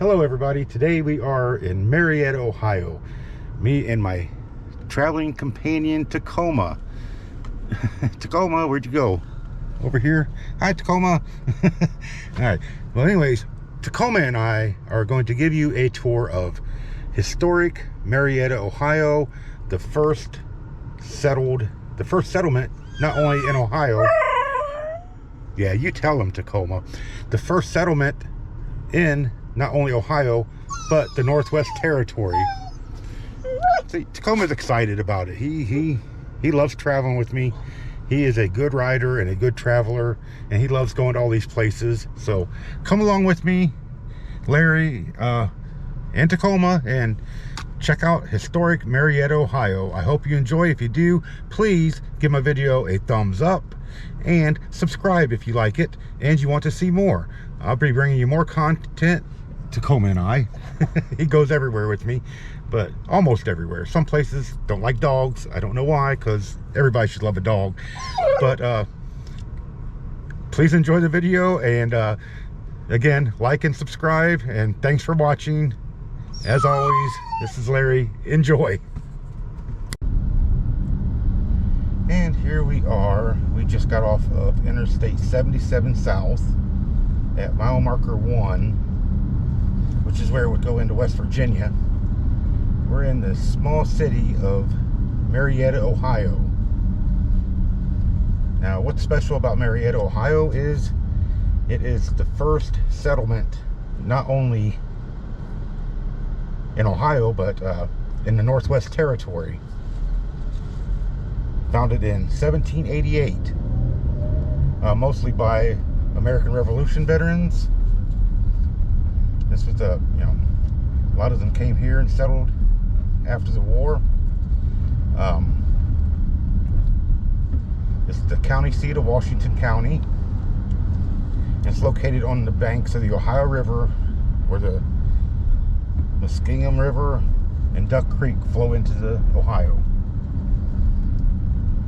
Hello everybody, today we are in Marietta, Ohio. Me and my traveling companion Tacoma. Tacoma, where'd you go? Over here? Hi Tacoma. Alright, well anyways, Tacoma and I are going to give you a tour of historic Marietta, Ohio, the first settlement not only in Ohio. Yeah, you tell them, Tacoma. The first settlement in not only Ohio, but the Northwest Territory. See, Tacoma's excited about it. He loves traveling with me. He is a good rider and a good traveler, and he loves going to all these places. So come along with me, Larry, and Tacoma, and check out historic Marietta, Ohio. I hope you enjoy. If you do, please give my video a thumbs up and subscribe if you like it and you want to see more. I'll be bringing you more content. Tacoma and I, he goes everywhere with me, but almost everywhere. Some places don't like dogs. I don't know why, because everybody should love a dog. But please enjoy the video, and again, like and subscribe, and thanks for watching. As always, this is Larry. Enjoy. And here we are. We just got off of Interstate 77 South at mile marker 1, which is where it would go into West Virginia. We're in the small city of Marietta, Ohio. Now, what's special about Marietta, Ohio is it is the first settlement not only in Ohio, but in the Northwest Territory. Founded in 1788, mostly by American Revolution veterans. This was a lot of them came here and settled after the war. It's the county seat of Washington County. It's located on the banks of the Ohio River, where the Muskingum River and Duck Creek flow into the Ohio.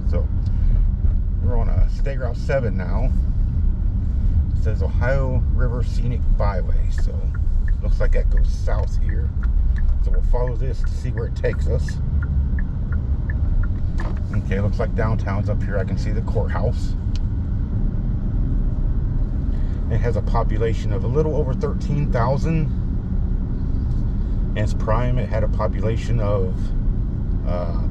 So we're on a State Route 7 now. It says Ohio River Scenic Byway, so looks like that goes south here. So we'll follow this to see where it takes us. Okay, looks like downtown's up here. I can see the courthouse. It has a population of a little over 13,000. In its prime, it had a population of a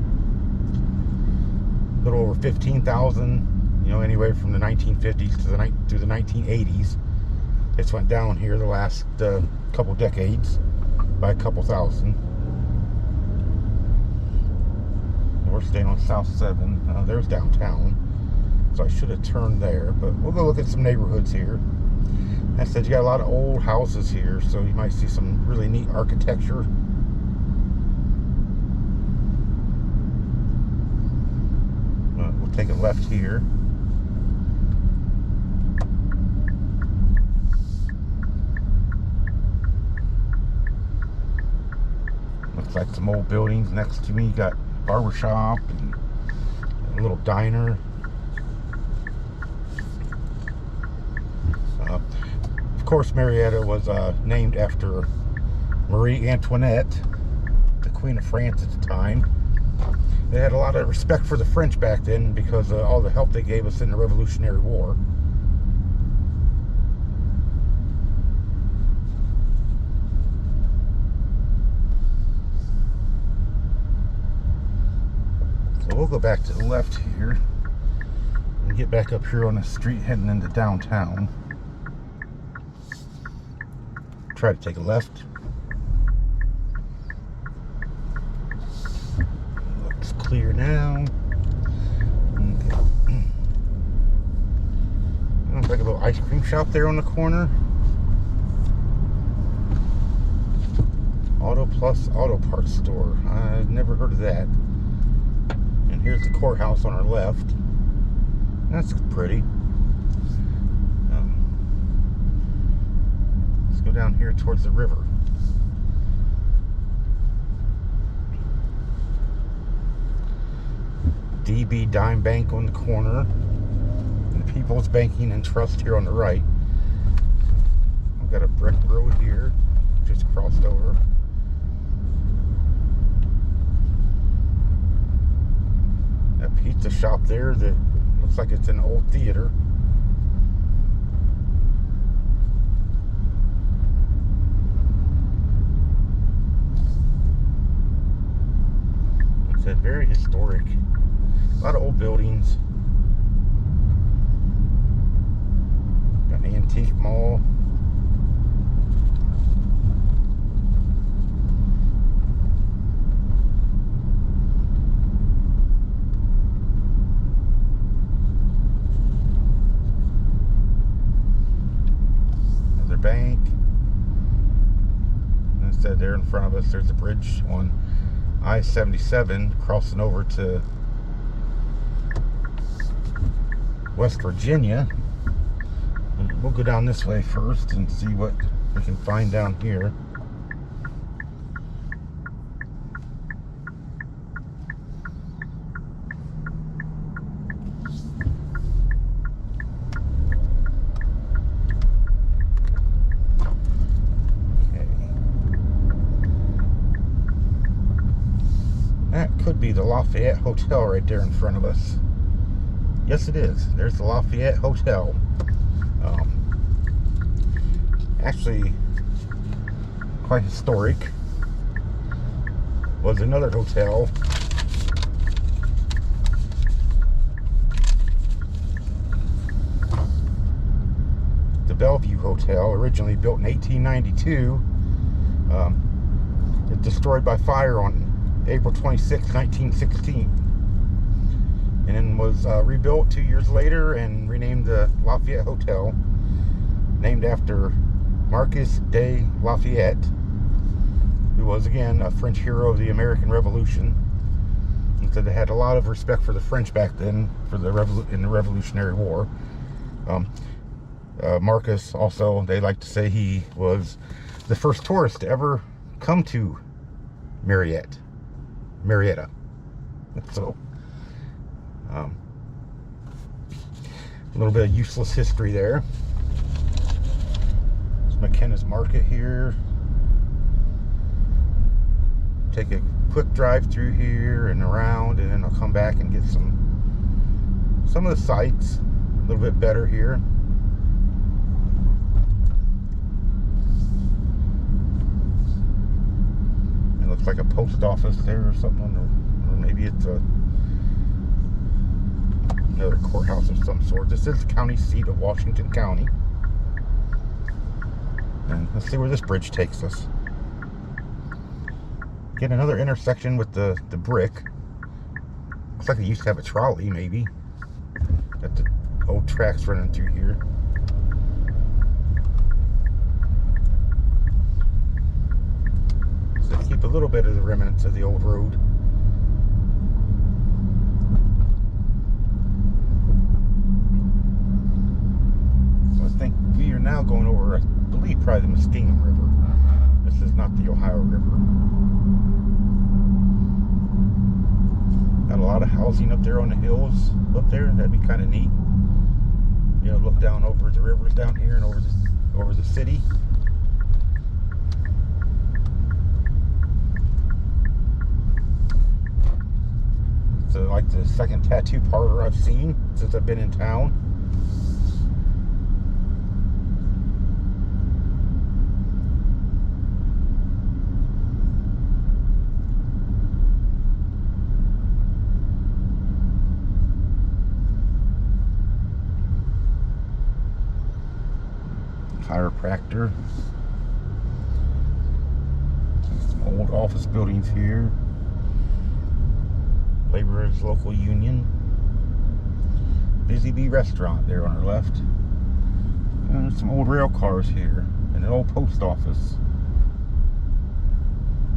little over 15,000. Anywhere from the 1950s to the 1980s. It's went down here the last couple decades by a couple thousand. We're staying on South 7. There's downtown, so I should have turned there, but we'll go look at some neighborhoods here. I said you got a lot of old houses here, so you might see some really neat architecture. We'll take a left here. Looks like some old buildings next to me. You got barbershop and a little diner. Of course, Marietta was named after Marie Antoinette, the Queen of France at the time. They had a lot of respect for the French back then because of all the help they gave us in the Revolutionary War. So we'll go back to the left here and get back up here on the street heading into downtown. Try to take a left. Looks clear now. Okay. Looks like a little ice cream shop there on the corner. Auto Plus Auto Parts Store. I've never heard of that. And here's the courthouse on our left. That's pretty. Let's go down here towards the river. DB Dime Bank on the corner, and People's Banking and Trust here on the right. We've got a brick road here. just crossed over. That pizza shop there that looks like it's an old theater. It's very historic. A lot of old buildings. Got an antique mall. Another bank. And instead, there in front of us, there's a bridge on I-77 crossing over to West Virginia. And we'll go down this way first and see what we can find down here. That could be the Lafayette Hotel right there in front of us. Yes, it is. There's the Lafayette Hotel. Actually, quite historic. Was another hotel. The Bellevue Hotel, originally built in 1892. It destroyed by fire on April 26, 1916, and then was rebuilt 2 years later and renamed the Lafayette Hotel, named after Marquis de Lafayette, who was again a French hero of the American Revolution, and so they had a lot of respect for the French back then for the in the Revolutionary War. Marcus also, they like to say he was the first tourist to ever come to Marietta. So, a little bit of useless history there. There's McKenna's Market here. Take a quick drive through here and around, and then I'll come back and get some of the sights a little bit better here. It looks like a post office there or something, or maybe it's another courthouse of some sort. This is the county seat of Washington County. And let's see where this bridge takes us. Get another intersection with the brick. Looks like it used to have a trolley, maybe. Got the old tracks running through here. So keep a little bit of the remnants of the old road. So I think we are now going over, I believe, probably the Muskingum River. This is not the Ohio River. Got a lot of housing up there on the hills up there. That'd be kind of neat. You know, look down over the rivers down here and over the city. So like the second tattoo parlor I've seen since I've been in town. Chiropractor. Some old office buildings here. Laborers Local Union. Busy Bee Restaurant there on our left. And some old rail cars here. And an old post office.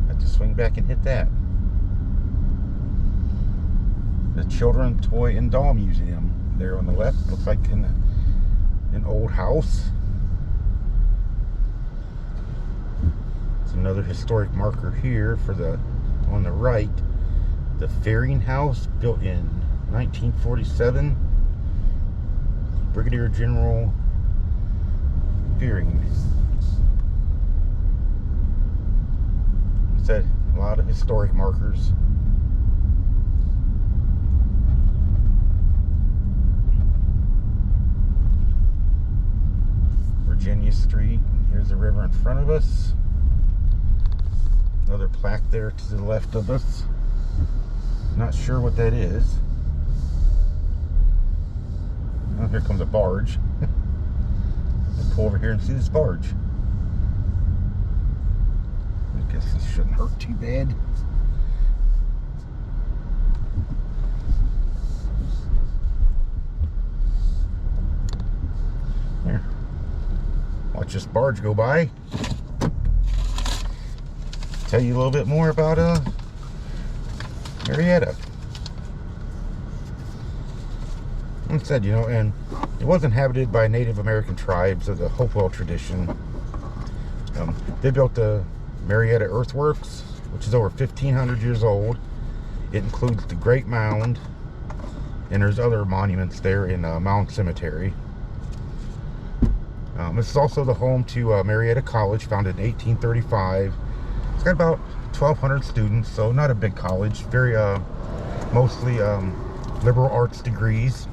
Have to swing back and hit that. The Children Toy and Doll Museum there on the left. Looks like an old house. Another historic marker here for on the right, the Fairing House, built in 1947. Brigadier General Fearing. lot of historic markers. Virginia Street. Here's the river in front of us. Another plaque there to the left of us. Not sure what that is. Oh, here comes a barge. Let's pull over here and see this barge. I guess this shouldn't hurt too bad. Here. Watch this barge go by. Tell you a little bit more about Marietta. Like I said, you know, and it was inhabited by Native American tribes of the Hopewell tradition. They built the Marietta Earthworks, which is over 1,500 years old. It includes the Great Mound, and there's other monuments there in Mound Cemetery. This is also the home to Marietta College, founded in 1835. It's got about 1,200 students, so not a big college. Very mostly liberal arts degrees.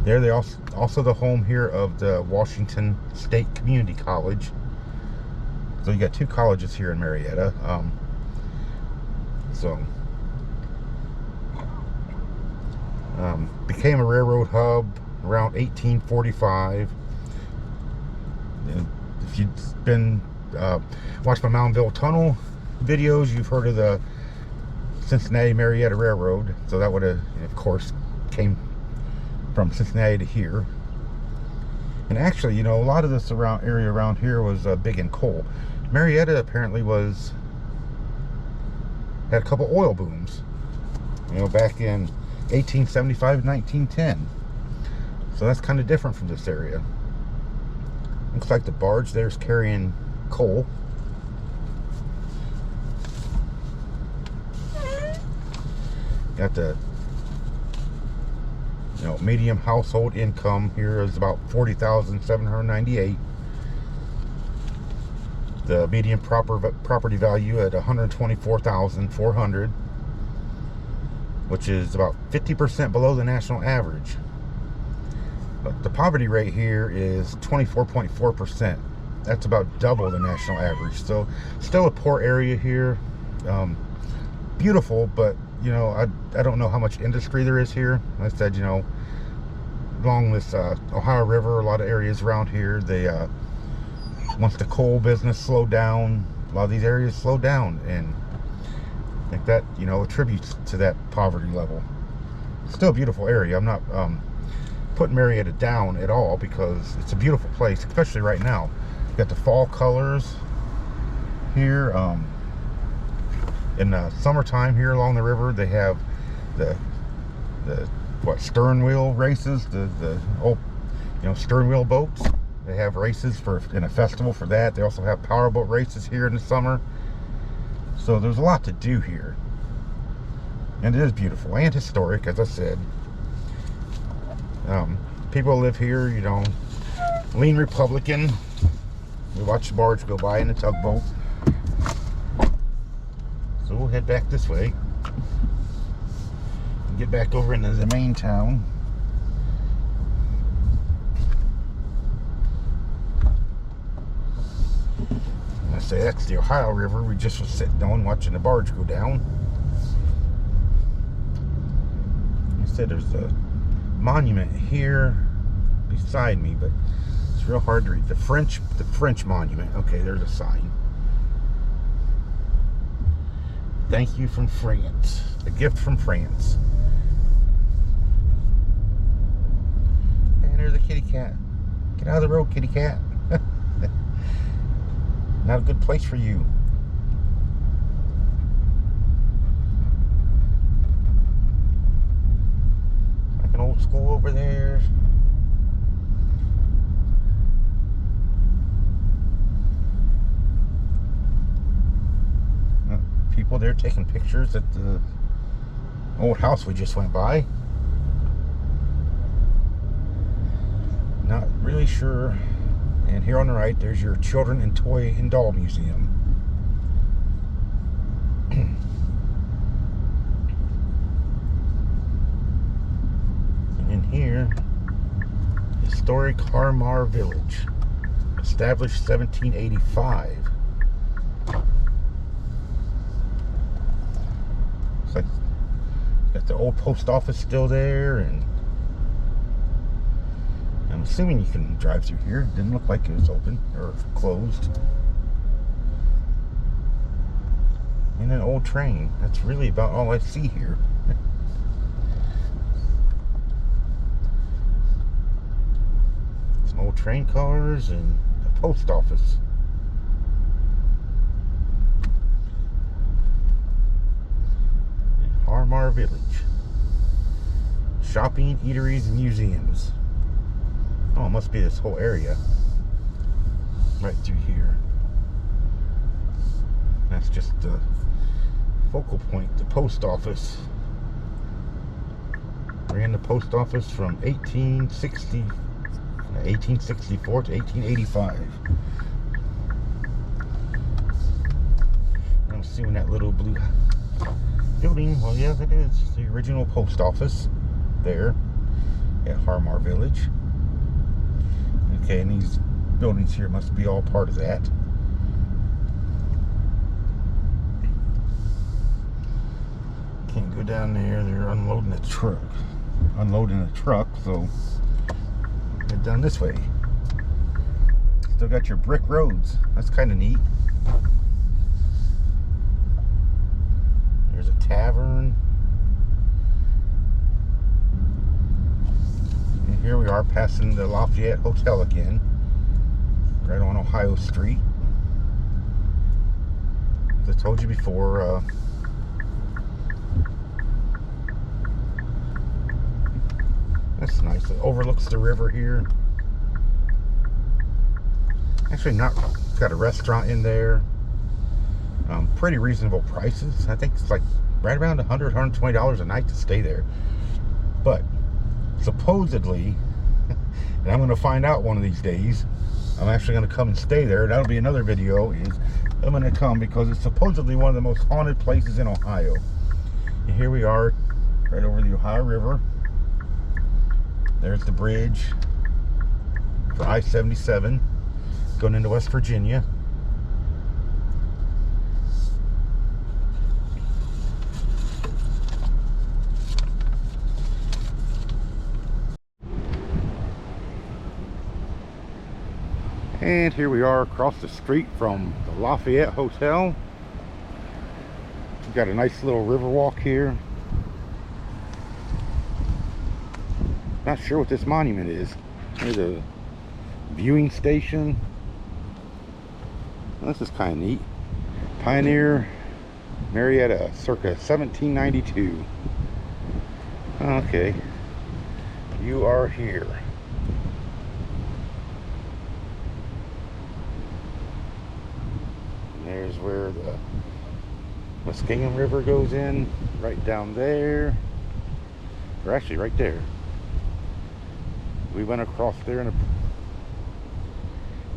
They also the home here of the Washington State Community College. So you got two colleges here in Marietta. Became a railroad hub around 1845. And if you've been watched my Moundville Tunnel videos, you've heard of the Cincinnati Marietta Railroad. So that would have, of course, came from Cincinnati to here. And actually, you know, a lot of this area around here was big in coal. Marietta apparently had a couple oil booms, you know, back in 1875 and 1910. So that's kind of different from this area. Looks like the barge there's carrying coal. Got the, you know, medium household income here is about $40,798. The median property value at $124,400, which is about 50% below the national average. But the poverty rate here is 24.4%. That's about double the national average. So still a poor area here. Beautiful, but you know, I don't know how much industry there is here. Like I said, you know, along this Ohio River, a lot of areas around here, they once the coal business slowed down, a lot of these areas slowed down, and I think that, you know, attributes to that poverty level. Still a beautiful area. I'm not putting Marietta down at all, because it's a beautiful place, especially right now. You got the fall colors here. In the summertime here along the river, they have the stern wheel races, the old, you know, stern wheel boats. They have races in a festival for that. They also have powerboat races here in the summer. So there's a lot to do here, and it is beautiful and historic, as I said. People live here, you know, lean Republican. We watch the barge go by in the tugboat. So we'll head back this way and get back over into the main town. I say that's the Ohio River. We just was sitting on watching the barge go down. I said there's a monument here beside me, but it's real hard to read. The French monument. Okay, there's a sign. Thank you from France. A gift from France. And there's a kitty cat. Get out of the road, kitty cat. Not a good place for you. Like an old school over there. People there taking pictures at the old house we just went by. Not really sure. And here on the right, there's your Children and Toy and Doll Museum. And in here, historic Harmar Village, established 1785. Looks like got the old post office still there, and I'm assuming you can drive through here. Didn't look like it was open or closed. And an old train. That's really about all I see here. Some old train cars and a post office. Harmar Village. Shopping, eateries, and museums. Oh, it must be this whole area. Right through here. That's just the focal point, the post office. Ran the post office from 1864 to 1885. I'm assuming that little blue building, well, yeah, that is the original post office there at Harmar Village. Okay, and these buildings here must be all part of that. Can't go down there. They're unloading a truck, so get down this way. Still got your brick roads. That's kind of neat. There's a tavern. And here we are passing the Lafayette Hotel again, right on Ohio Street. As I told you before, that's nice. It overlooks the river here. Actually, it's got a restaurant in there. Pretty reasonable prices. I think it's like right around $100, $120 a night to stay there. But supposedly, and I'm going to find out one of these days, I'm actually going to come and stay there. That'll be another video. I'm going to come because it's supposedly one of the most haunted places in Ohio. And here we are, right over the Ohio River. There's the bridge for I-77 going into West Virginia. And here we are across the street from the Lafayette Hotel. We've got a nice little river walk here. Not sure what this monument is. There's a viewing station. This is kind of neat. Pioneer Marietta, circa 1792. Okay. You are here. And there's where the Muskingum River goes in. Right down there. Or actually right there. We went across there and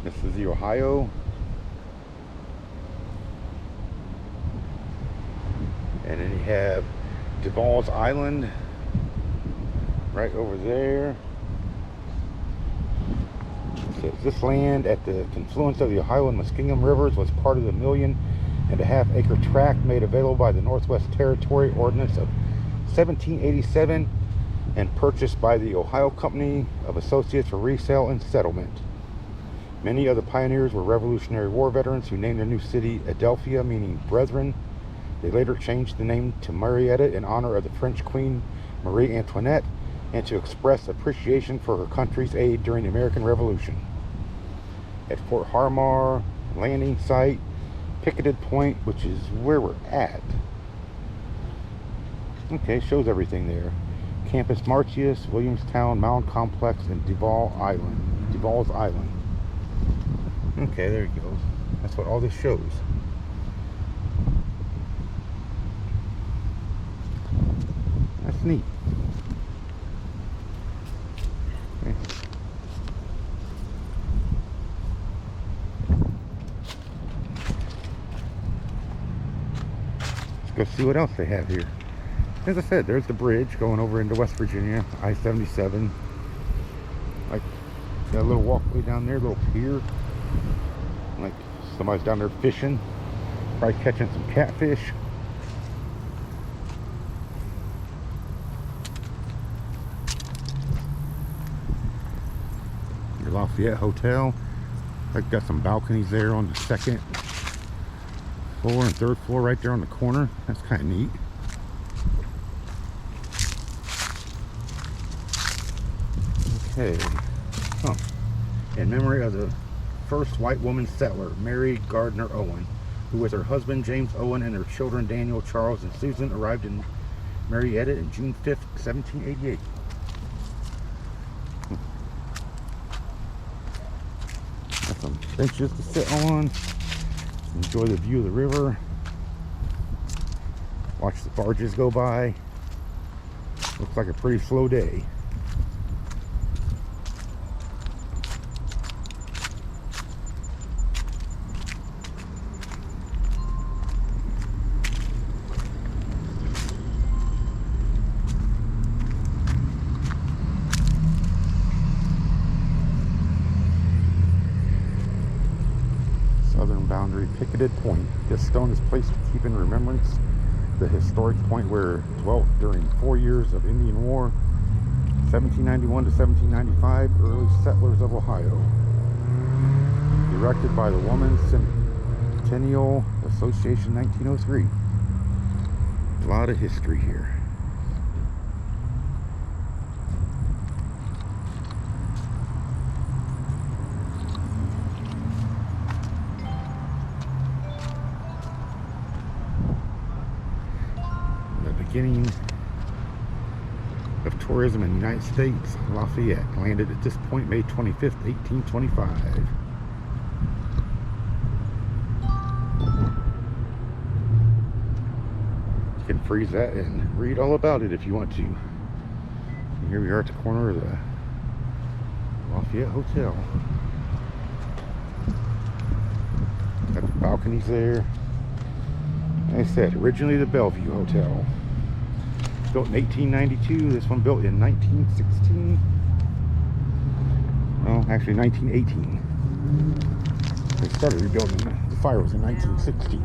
this is the Ohio. And then you have Duval's Island right over there. It says this land at the confluence of the Ohio and Muskingum rivers was part of the 1.5 acre tract made available by the Northwest Territory Ordinance of 1787 and purchased by the Ohio Company of Associates for resale and settlement. Many of the pioneers were Revolutionary War veterans who named their new city Adelphia, meaning brethren. They later changed the name to Marietta in honor of the French Queen Marie Antoinette and to express appreciation for her country's aid during the American Revolution. At Fort Harmar landing site, Picketed Point, which is where we're at. Okay, shows everything there. Campus Martius, Williamstown, Mound Complex, and Duval's Island. Okay, there you go. That's what all this shows. That's neat. Okay. Let's go see what else they have here. As I said, there's the bridge going over into West Virginia, I-77. Like that little walkway down there, little pier. Like somebody's down there fishing, probably catching some catfish. Your Lafayette Hotel. Like got some balconies there on the second floor and third floor right there on the corner. That's kind of neat. Okay. Huh. In memory of the first white woman settler, Mary Gardner Owen, who with her husband James Owen and their children Daniel, Charles, and Susan arrived in Marietta on June 5th, 1788. Got some benches to sit on. Enjoy the view of the river. Watch the barges go by. Looks like a pretty slow day. Southern boundary picketed point. This stone is placed to keep in remembrance the historic point where dwelt during 4 years of Indian War, 1791 to 1795, early settlers of Ohio. Erected by the Women's Centennial Association, 1903. A lot of history here. Beginning of tourism in the United States, Lafayette landed at this point May 25th, 1825. You can freeze that and read all about it if you want to. And here we are at the corner of the Lafayette Hotel. Got the balconies there. Like I said, originally the Bellevue Hotel. Built in 1892. This one built in 1916. Well, actually 1918. They started rebuilding. The fire was in 1916.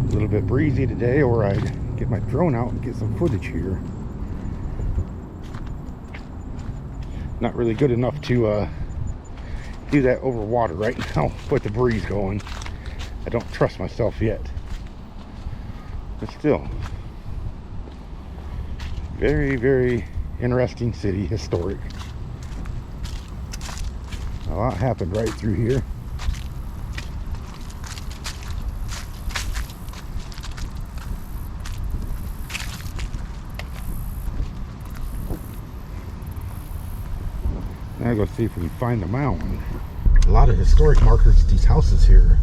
A little bit breezy today, or I'd get my drone out and get some footage here. Not really good enough to do that over water right now with the breeze going. I don't trust myself yet. But still, very, very interesting city, historic. A lot happened right through here. Now go see if we can find the mountain. A lot of historic markers, these houses here,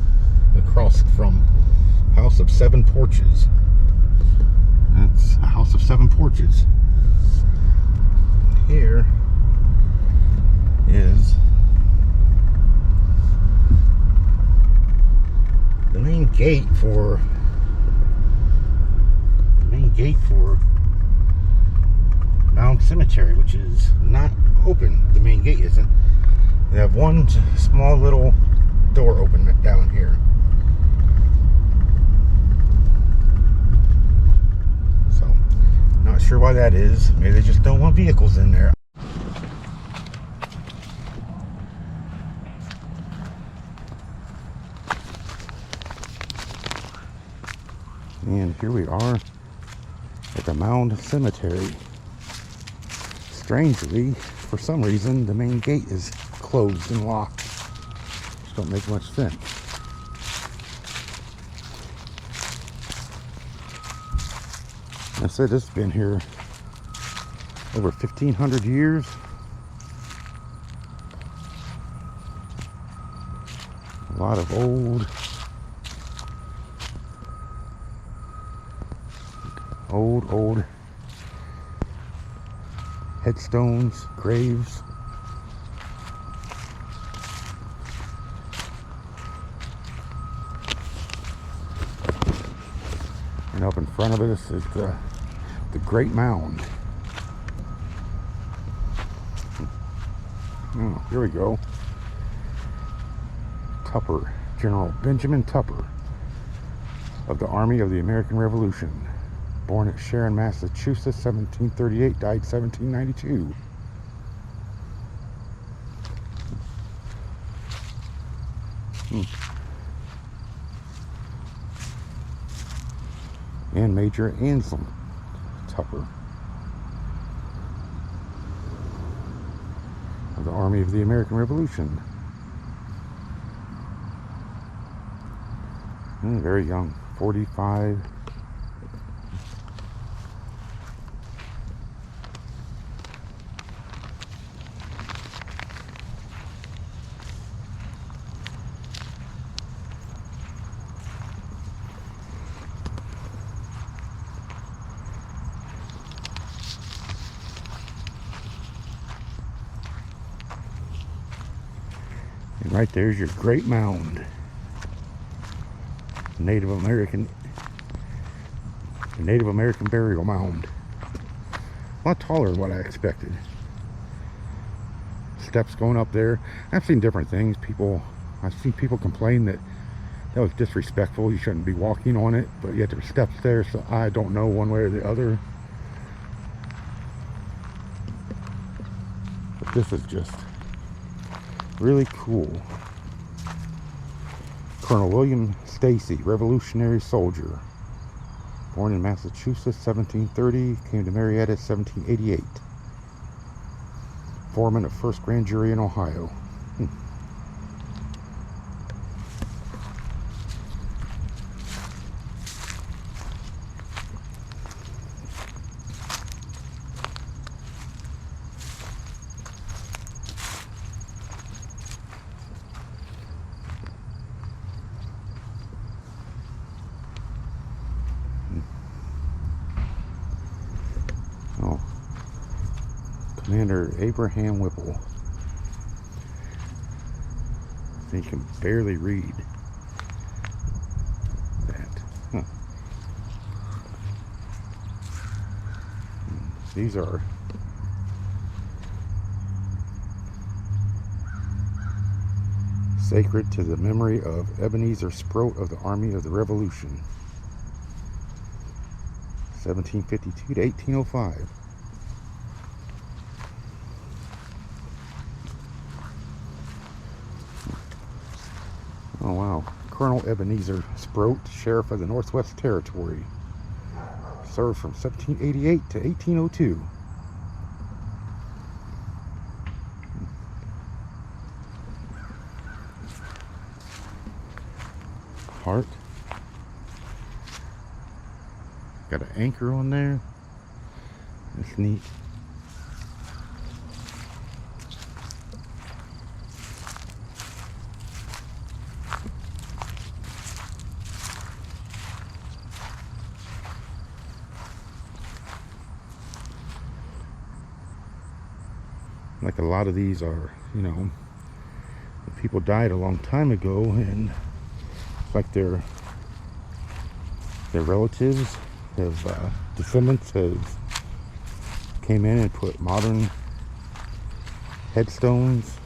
across from House of Seven Porches. That's a House of Seven Porches. Here is the main gate for Mound Cemetery, which is not open. The main gate isn't. They have one small little door open down here. So, not sure why that is. Maybe they just don't want vehicles in there. And here we are at the Mound Cemetery. Strangely, for some reason, the main gate is closed and locked. Just don't make much sense. I said this has been here over 1,500 years. A lot of old Old headstones, graves. And up in front of us is the Great Mound. Oh, here we go. Tupper, General Benjamin Tupper of the Army of the American Revolution. Born at Sharon, Massachusetts, 1738, died 1792. And Major Anselm Tupper of the Army of the American Revolution. Very young, 45. And right there's your Great Mound. Native American burial mound. A lot taller than what I expected. Steps going up there. I've seen different things. I've seen people complain that was disrespectful. You shouldn't be walking on it, but yet there's steps there, so I don't know one way or the other. But this is just really cool. Colonel William Stacy, Revolutionary soldier. Born in Massachusetts, 1730. Came to Marietta, 1788. Foreman of 1st Grand Jury in Ohio. Commander Abraham Whipple. I think you can barely read that. These are sacred to the memory of Ebenezer Sproat of the Army of the Revolution, 1752 to 1805. Oh wow. Colonel Ebenezer Sproat, Sheriff of the Northwest Territory. Served from 1788 to 1802. Heart. Got an anchor on there. That's neat. Like a lot of these are, you know, people died a long time ago, and it's like their relatives have, descendants have came in and put modern headstones.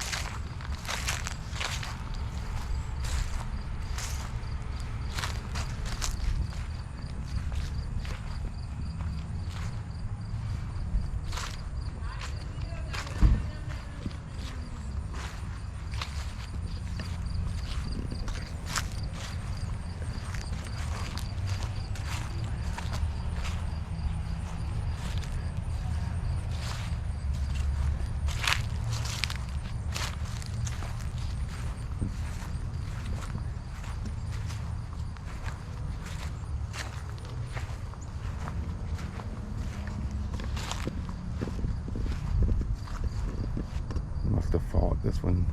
Must have fought this one.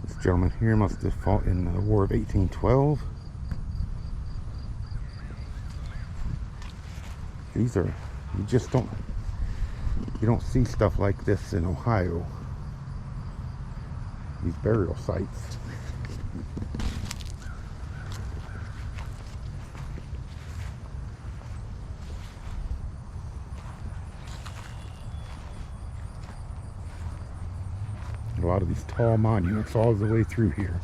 This gentleman here must have fought in the War of 1812. These are, you don't see stuff like this in Ohio. These burial sites. A lot of these tall monuments all the way through here.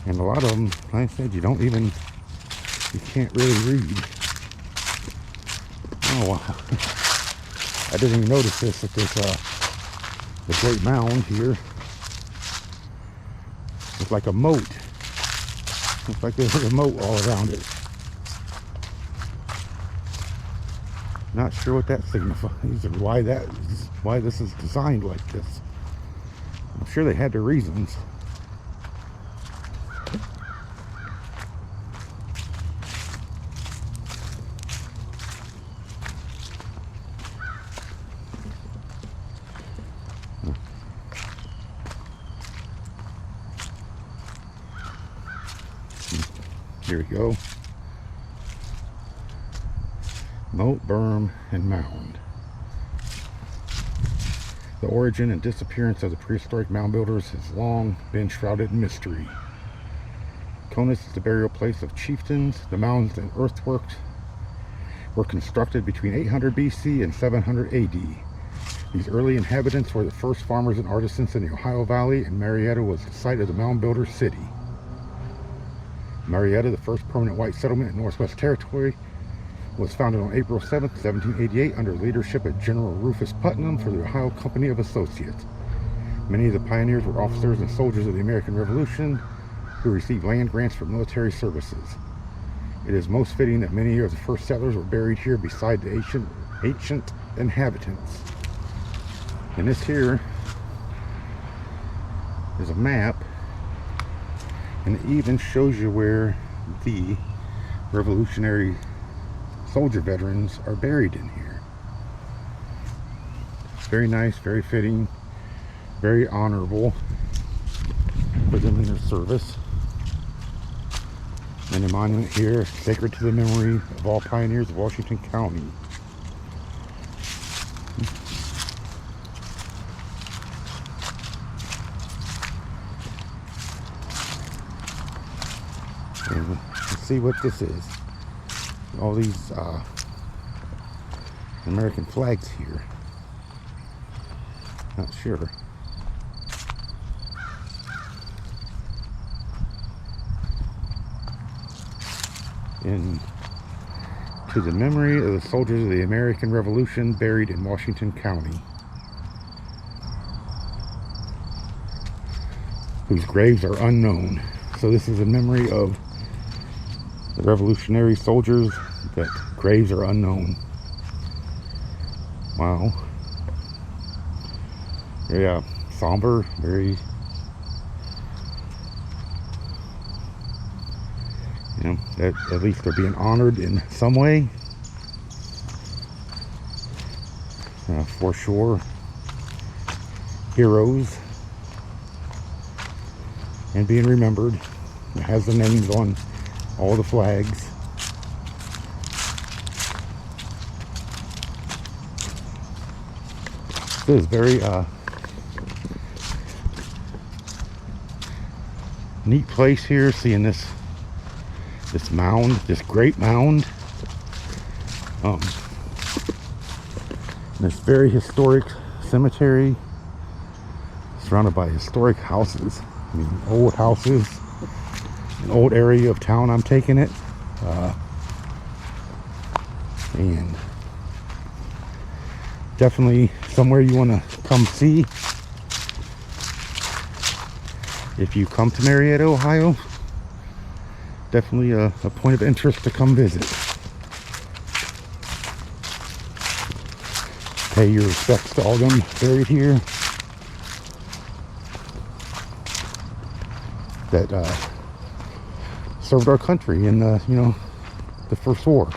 And a lot of them, like I said, you can't really read. Oh wow. I didn't even notice this, that there's the Great Mound here. It's like a moat. Looks like there's a moat all around it. Not sure what that signifies or why this is designed like this. I'm sure they had their reasons. Here we go. Moat, berm, and mound. The origin and disappearance of the prehistoric mound builders has long been shrouded in mystery. Conus is the burial place of chieftains. The mounds and earthworks were constructed between 800 BC and 700 AD. These early inhabitants were the first farmers and artisans in the Ohio Valley, and Marietta was the site of the mound builder city. Marietta, the first permanent white settlement in Northwest Territory, was founded on April 7, 1788 under leadership of General Rufus Putnam for the Ohio Company of Associates. Many of the pioneers were officers and soldiers of the American Revolution who received land grants for military services. It is most fitting that many of the first settlers were buried here beside the ancient inhabitants. And this here is a map, and it even shows you where the Revolutionary soldier veterans are buried in here. Very nice, very fitting, very honorable for them in their service. And a monument here sacred to the memory of all pioneers of Washington County. And let's see what this is. All these American flags here. Not sure. In to the memory of the soldiers of the American Revolution buried in Washington County, whose graves are unknown. So this is a memory of the Revolutionary soldiers that graves are unknown. Wow. Yeah, somber, very, you know, at least they're being honored in some way. For sure. Heroes. And being remembered. It has the names on all the flags. This is very neat place here, seeing this mound, this great mound. This very historic cemetery surrounded by historic houses. I mean, old houses. An old area of town I'm taking it. And definitely somewhere you want to come see if you come to Marietta, Ohio. Definitely a point of interest to come visit. Pay your respects to all them buried here that served our country in the, you know, the First War.